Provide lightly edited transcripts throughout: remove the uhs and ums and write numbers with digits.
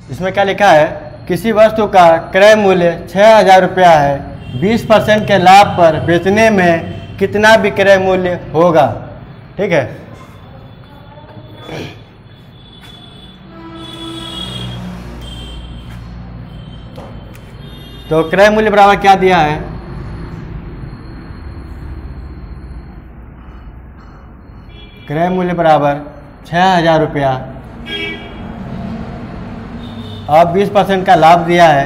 इसमें क्या लिखा है, किसी वस्तु का क्रय मूल्य 6,000 रुपया है, 20% के लाभ पर बेचने में कितना विक्रय मूल्य होगा। ठीक है, तो क्रय मूल्य बराबर क्या दिया है, क्रय मूल्य बराबर 6,000 रुपया और 20% का लाभ दिया है।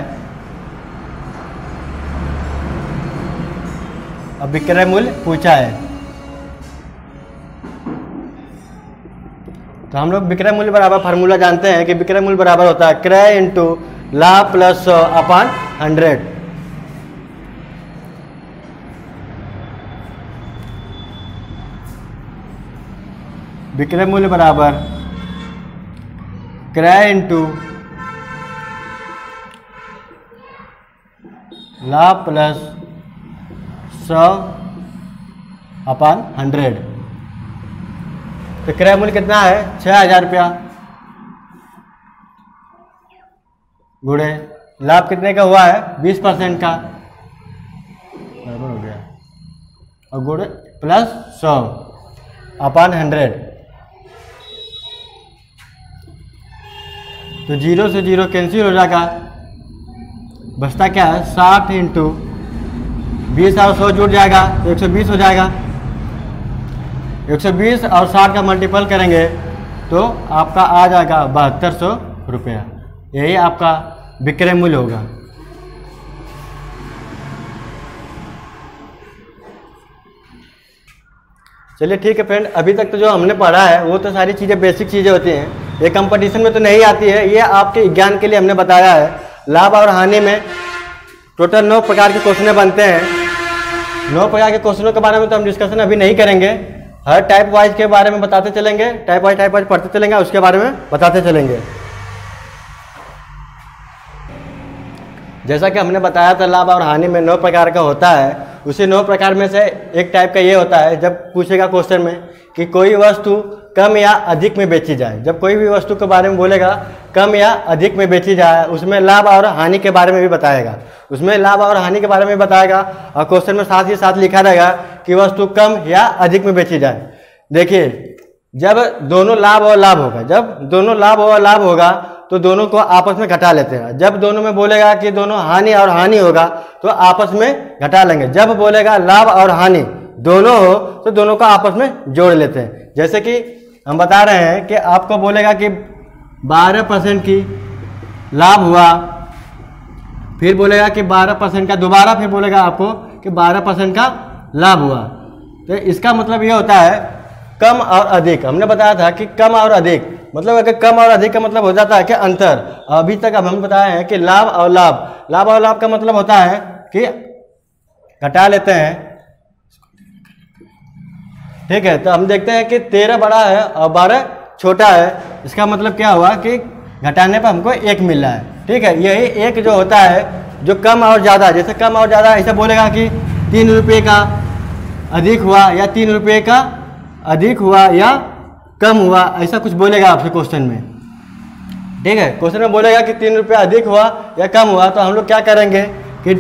अब विक्रय मूल्य पूछा है, तो हम लोग विक्रय मूल्य बराबर फार्मूला जानते हैं कि विक्रय मूल्य बराबर होता है क्रय इंटू लाभ प्लस 100 अपॉन 100। विक्रय मूल्य बराबर क्रय इंटू लाभ प्लस 100 अपॉन 100। तो क्रय मूल्य कितना है, 6,000 रुपया, गुणे लाभ कितने का हुआ है, 20% का, बराबर हो गया, और गुणे प्लस 100 अपॉन 100। तो 0 से 0 कैंसिल हो जाएगा, बचता क्या है, 60 इंटू 20 और 100 जुड़ जाएगा तो 120 हो जाएगा। 120 और 60 का मल्टीपल करेंगे तो आपका आ जाएगा 7200 रुपया। यही आपका विक्रय मूल्य होगा। चलिए ठीक है फ्रेंड, अभी तक तो जो हमने पढ़ा है वो तो सारी चीज़ें बेसिक चीज़ें होती हैं, ये कंपटीशन में तो नहीं आती है, ये आपके ज्ञान के लिए हमने बताया है। लाभ और हानि में टोटल 9 प्रकार के क्वेश्चन बनते हैं। 9 प्रकार के क्वेश्चनों के बारे में तो हम डिस्कशन अभी नहीं करेंगे, हर टाइप वाइज के बारे में बताते चलेंगे, टाइप वाइज पढ़ते चलेंगे, उसके बारे में बताते चलेंगे। जैसा कि हमने बताया था लाभ और हानि में 9 प्रकार का होता है, उसी 9 प्रकार में से एक टाइप का ये होता है, जब पूछेगा क्वेश्चन में कि कोई वस्तु कम या अधिक में बेची जाए, जब कोई भी वस्तु के बारे में बोलेगा कम या अधिक में बेची जाए, उसमें लाभ और हानि के बारे में भी बताएगा, उसमें लाभ और हानि के बारे में बताएगा, और क्वेश्चन में साथ ही साथ लिखा रहेगा कि वस्तु कम या अधिक में बेची जाए। देखिए, जब दोनों लाभ और लाभ होगा, जब दोनों लाभ और लाभ होगा तो दोनों को आपस में घटा लेते हैं। जब दोनों में बोलेगा कि दोनों हानि और हानि होगा तो आपस में घटा लेंगे। जब बोलेगा लाभ और हानि दोनों हो तो दोनों को आपस में जोड़ लेते हैं। जैसे कि हम बता रहे हैं कि आपको बोलेगा कि 12% की लाभ हुआ, फिर बोलेगा कि 12% का, दोबारा फिर बोलेगा आपको कि 12% का लाभ हुआ, तो इसका मतलब ये होता है कम और अधिक। हमने बताया था कि कम और अधिक मतलब अगर कम और अधिक का मतलब हो जाता है कि अंतर। अभी तक अब हम बताए हैं कि लाभ और लाभ, लाभ और लाभ का मतलब होता है कि घटा लेते हैं। ठीक है, तो हम देखते हैं कि 13 बड़ा है और 12 छोटा है, इसका मतलब क्या हुआ कि घटाने पर हमको 1 मिल रहा है। ठीक है, यही एक जो होता है जो कम और ज़्यादा, जैसे कम और ज़्यादा ऐसे बोलेगा कि 3 रुपये का अधिक हुआ या 3 रुपये का अधिक हुआ या कम हुआ, ऐसा कुछ बोलेगा आपसे क्वेश्चन में। ठीक है, क्वेश्चन में बोलेगा कि 3 रुपया अधिक हुआ या कम हुआ, तो हम लोग क्या करेंगे कि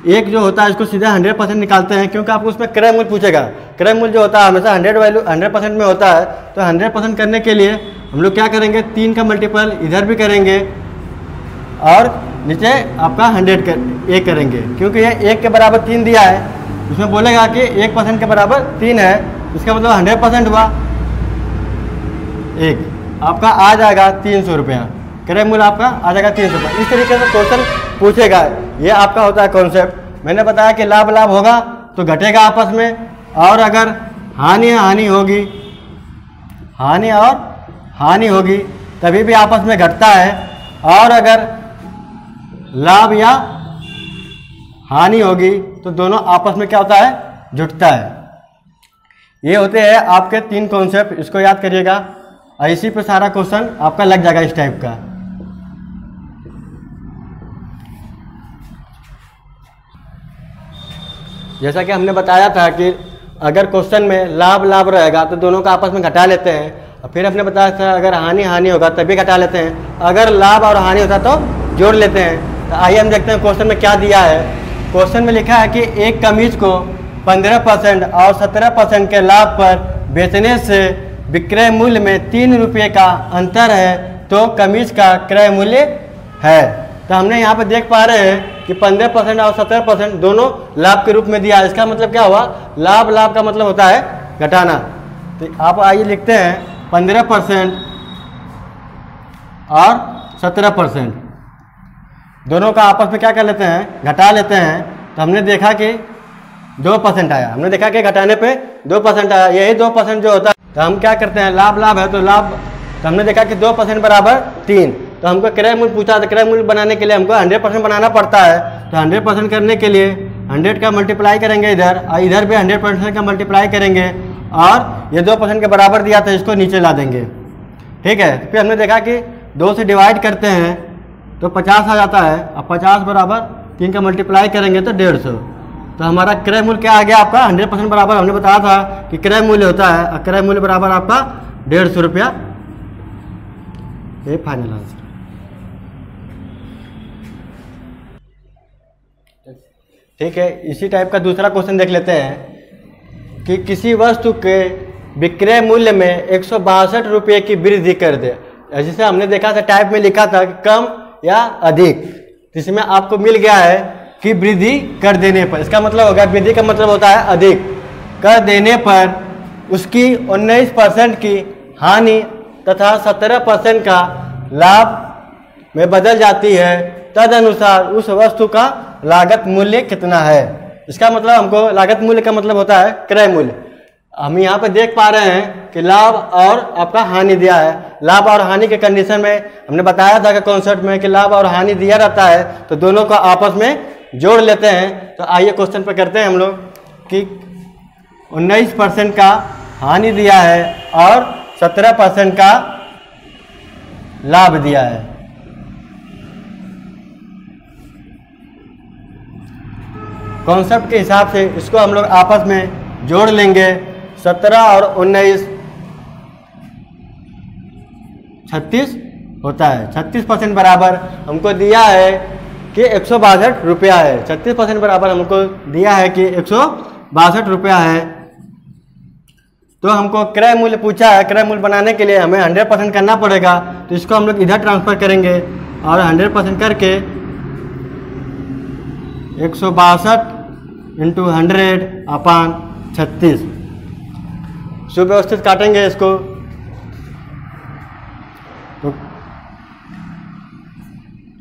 एक जो होता है इसको सीधा 100% निकालते हैं, क्योंकि आपको उसमें क्रय मूल्य पूछेगा। क्रय मूल्य जो होता है हमेशा 100% में होता है, तो 100% करने के लिए हम लोग क्या करेंगे, 3 का मल्टीपल इधर भी करेंगे और नीचे आपका 100 करेंगे, क्योंकि ये 1 के बराबर 3 दिया है, उसमें बोलेगा कि 1% के बराबर 3 है, इसका मतलब 100% हुआ। एक आपका आ जाएगा 300 रुपया, क्रय मूल्य आपका आ जाएगा 300 रुपया। इस तरीके से क्वेश्चन पूछेगा, ये आपका होता है कॉन्सेप्ट। मैंने बताया कि लाभ लाभ होगा तो घटेगा आपस में, और अगर हानि होगी, हानि और हानि होगी तभी भी आपस में घटता है, और अगर लाभ या हानि होगी तो दोनों आपस में क्या होता है, जुटता है। ये होते हैं आपके 3 कॉन्सेप्ट, इसको याद करिएगा। इसी पे सारा क्वेश्चन आपका लग जाएगा इस टाइप का। जैसा कि हमने बताया था कि अगर क्वेश्चन में लाभ लाभ रहेगा तो दोनों का आपस में घटा लेते हैं, और फिर हमने बताया था अगर हानि होगा तभी घटा लेते हैं, अगर लाभ और हानि होता तो जोड़ लेते हैं। तो आइए हम देखते हैं क्वेश्चन में क्या दिया है। क्वेश्चन में लिखा है कि एक कमीज को 15% और 17% के लाभ पर बेचने से विक्रय मूल्य में 3 रुपये का अंतर है, तो कमीज का क्रय मूल्य है। तो हमने यहाँ पे देख पा रहे हैं कि 15% और 17% दोनों लाभ के रूप में दिया है। इसका मतलब क्या हुआ, लाभ का मतलब होता है घटाना। तो आप आइए लिखते हैं 15% और 17%, दोनों का आपस में क्या कर लेते हैं, घटा लेते हैं। तो हमने देखा कि 2% आया, हमने देखा कि घटाने पे 2% आया। यही 2% जो होता है तो हम क्या करते हैं, लाभ है तो लाभ, तो हमने देखा कि 2% बराबर 3। तो हमको क्रय मूल्य पूछा, तो क्रय मूल्य बनाने के लिए हमको 100% बनाना पड़ता है। तो 100% करने के लिए 100 का मल्टीप्लाई करेंगे इधर, और इधर भी 100% का मल्टीप्लाई करेंगे, और ये 2% के बराबर दिया था, इसको नीचे ला देंगे। ठीक है, फिर हमने देखा कि 2 से डिवाइड करते हैं तो 50 आ जाता है, अब 50 बराबर 3 का मल्टीप्लाई करेंगे तो 150। तो हमारा क्रय मूल्य क्या आ गया आपका, 100% बराबर, हमने बताया था कि क्रय मूल्य होता है, और क्रय मूल्य बराबर आपका 150 रुपया। ये फाइनल आंसर। ठीक है, इसी टाइप का दूसरा क्वेश्चन देख लेते हैं कि किसी वस्तु के विक्रय मूल्य में 162 रुपये की वृद्धि कर दे। जैसे हमने देखा था टाइप में लिखा था कि कम या अधिक, जिसमें आपको मिल गया है कि वृद्धि कर देने पर। इसका मतलब होगा, वृद्धि का मतलब होता है अधिक, कर देने पर उसकी 19% की हानि तथा 17% का लाभ में बदल जाती है, तदनुसार उस वस्तु का लागत मूल्य कितना है। इसका मतलब हमको लागत मूल्य का मतलब होता है क्रय मूल्य। हम यहाँ पे देख पा रहे हैं कि लाभ और आपका हानि दिया है। लाभ और हानि के कंडीशन में हमने बताया था कि कॉन्सेप्ट में कि लाभ और हानि दिया रहता है तो दोनों को आपस में जोड़ लेते हैं। तो आइए क्वेश्चन पे करते हैं हम लोग कि 19% का हानि दिया है और 17% का लाभ दिया है। कॉन्सेप्ट के हिसाब से इसको हम लोग आपस में जोड़ लेंगे। 17 और 19 36 होता है। 36% बराबर हमको दिया है कि 162 रुपया है। 36% बराबर हमको दिया है कि 162 रुपया है। तो हमको क्रय मूल्य पूछा है, क्रय मूल्य बनाने के लिए हमें 100% करना पड़ेगा। तो इसको हम लोग इधर ट्रांसफर करेंगे और 100% करके 162 इंटू 100/36 सुव्यवस्थित काटेंगे इसको। तो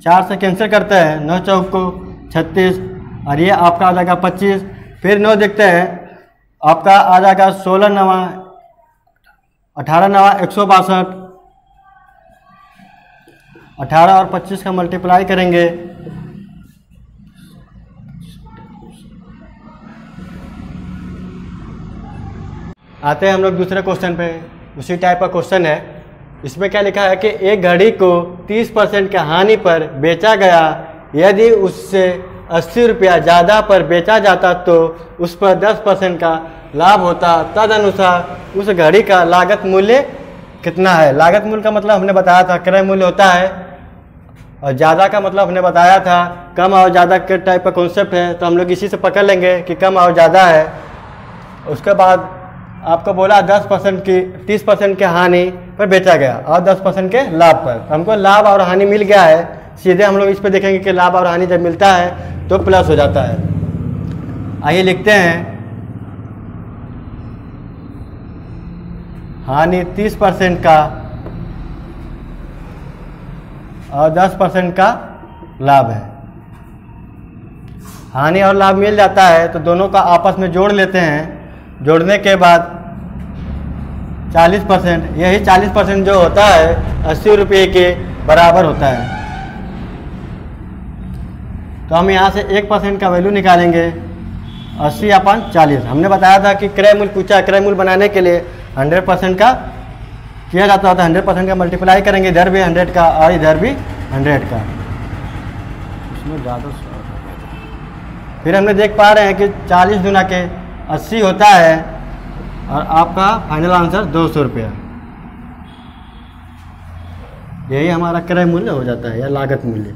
4 से कैंसिल करते हैं, 9 चौक को 36 और ये आपका आ जाएगा 25। फिर 9 देखते हैं, आपका आ जाएगा 16 नवा 18 नवा 162। 18 और 25 का मल्टीप्लाई करेंगे, आते हैं हम लोग दूसरे क्वेश्चन पे। उसी टाइप का क्वेश्चन है। इसमें क्या लिखा है कि एक घड़ी को 30% के हानि पर बेचा गया, यदि उससे 80 रुपया ज़्यादा पर बेचा जाता तो उस पर 10% का लाभ होता। तदनुसार उस घड़ी का लागत मूल्य कितना है। लागत मूल्य का मतलब हमने बताया था क्रय मूल्य होता है, और ज़्यादा का मतलब हमने बताया था कम और ज़्यादा के टाइप का कॉन्सेप्ट है। तो हम लोग इसी से पकड़ लेंगे कि कम और ज़्यादा है। उसके बाद आपको बोला 10% की 30% के हानि पर बेचा गया और 10% के लाभ पर। तो हमको लाभ और हानि मिल गया है। सीधे हम लोग इस पे देखेंगे कि लाभ और हानि जब मिलता है तो प्लस हो जाता है। आइए लिखते हैं, हानि 30% का और 10% का लाभ है। हानि और लाभ मिल जाता है तो दोनों का आपस में जोड़ लेते हैं। जोड़ने के बाद 40%, यही 40% जो होता है 80 रुपये के बराबर होता है। तो हम यहाँ से 1% का वैल्यू निकालेंगे, 80/40। हमने बताया था कि क्रय मूल्य पूछा, क्रय मूल्य बनाने के लिए 100% का किया जाता होता है। 100% का मल्टीप्लाई करेंगे, इधर भी 100 का और इधर भी 100 का। इसमें ज़्यादा फिर हमने देख पा रहे हैं कि 40 गुना के 80 होता है और आपका फाइनल आंसर 200 रुपया। यही हमारा क्रय मूल्य हो जाता है या लागत मूल्य।